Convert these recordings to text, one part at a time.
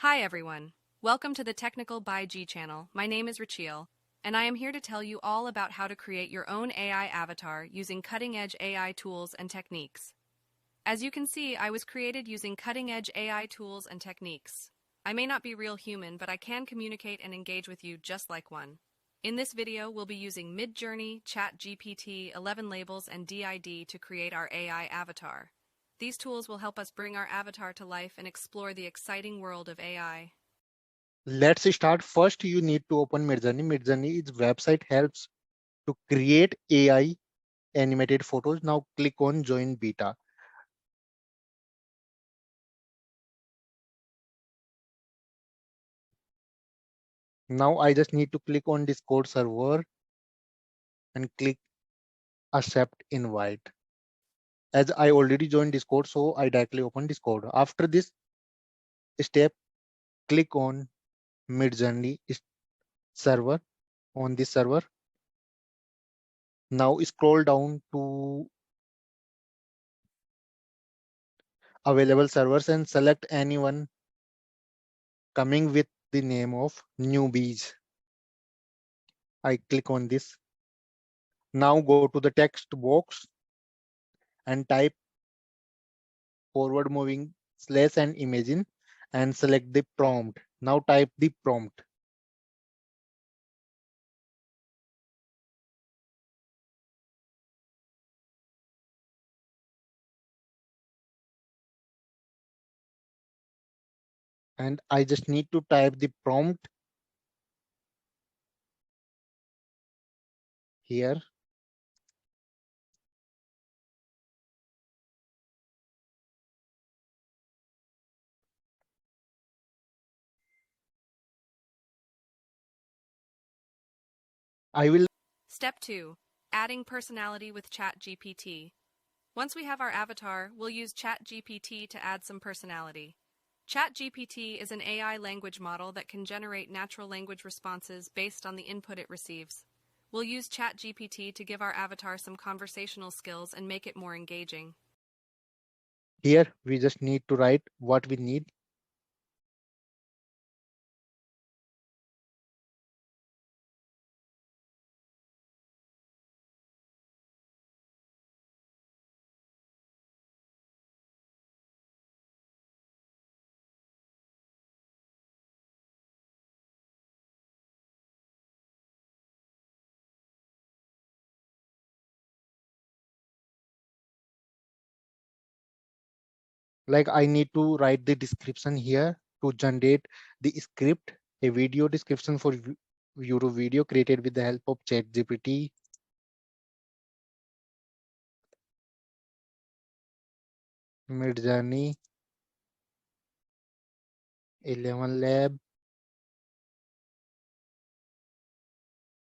Hi everyone. Welcome to the Technical by G channel. My name is Rachiel, and I am here to tell you all about how to create your own AI avatar using cutting-edge AI tools and techniques. As you can see, I was created using cutting-edge AI tools and techniques. I may not be real human, but I can communicate and engage with you just like one. In this video, we'll be using MidJourney, GPT, ElevenLabels, and DID to create our AI avatar. These tools will help us bring our avatar to life and explore the exciting world of AI. Let's start. First, you need to open MidJourney. MidJourney is website helps to create AI animated photos. Now click on join beta. Now I just need to click on Discord server and click accept invite. As I already joined Discord, so I directly open Discord. After this step, click on MidJourney server on this server. Now scroll down to available servers and select anyone coming with the name of newbies. I click on this. Now go to the text box and type forward moving slash and imagine and select the prompt. Now type the prompt. And I just need to type the prompt here. I will. Step 2. Adding personality with ChatGPT. Once we have our avatar, we'll use ChatGPT to add some personality. ChatGPT is an AI language model that can generate natural language responses based on the input it receives. We'll use ChatGPT to give our avatar some conversational skills and make it more engaging. Here we just need to write what we need. Like I need to write the description here to generate the script, a video description for YouTube video created with the help of ChatGPT. MidJourney, ElevenLab,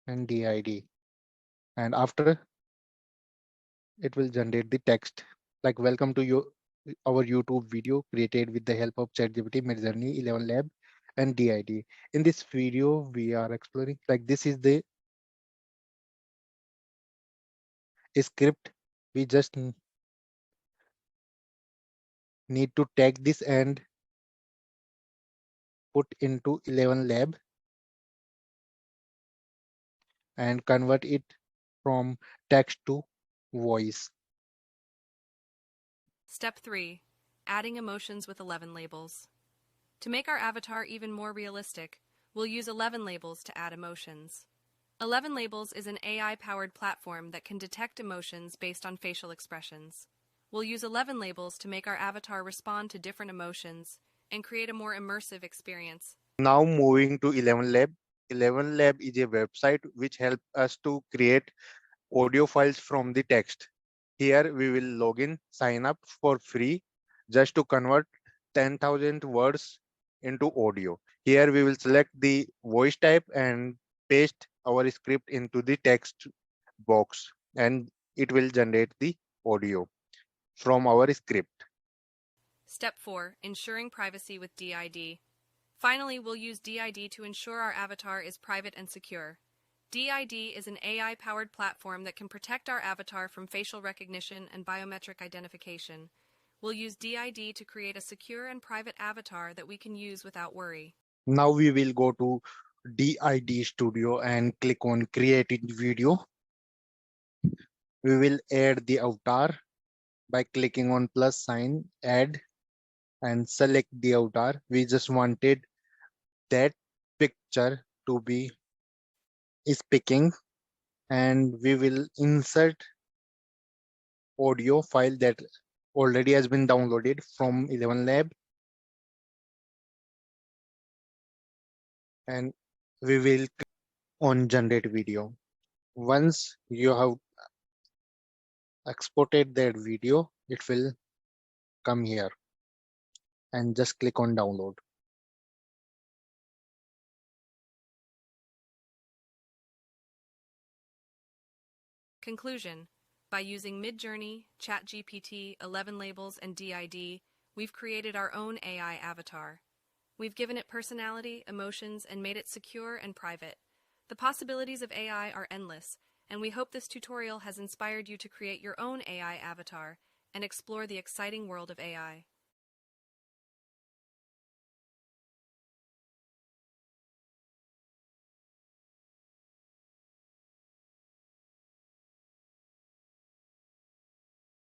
and DID. And after it will generate the text like welcome to our YouTube video created with the help of ChatGPT, MidJourney, ElevenLab, and DID. In this video, we are exploring like this is the script. We just need to take this and put into ElevenLab and convert it from text to voice. Step 3. Adding emotions with ElevenLabels. To make our avatar even more realistic, we'll use ElevenLabels to add emotions. ElevenLabels is an AI-powered platform that can detect emotions based on facial expressions. We'll use ElevenLabels to make our avatar respond to different emotions and create a more immersive experience. Now moving to ElevenLab. ElevenLab is a website which helps us to create audio files from the text. Here we will log in, sign up for free just to convert 10,000 words into audio. Here we will select the voice type and paste our script into the text box and it will generate the audio from our script. Step 4. Ensuring privacy with DID. Finally, we'll use DID to ensure our avatar is private and secure. DID is an AI-powered platform that can protect our avatar from facial recognition and biometric identification. We'll use DID to create a secure and private avatar that we can use without worry. Now we will go to DID Studio and click on Create Video. We will add the avatar by clicking on plus sign, add, and select the avatar. We just wanted that picture to be speaking, and we will insert audio file that already has been downloaded from ElevenLab, and we will click on generate video. Once you have exported that video, it will come here and just click on download. Conclusion. By using MidJourney, ChatGPT, ElevenLabels, and DID, we've created our own AI avatar. We've given it personality, emotions, and made it secure and private. The possibilities of AI are endless, and we hope this tutorial has inspired you to create your own AI avatar and explore the exciting world of AI.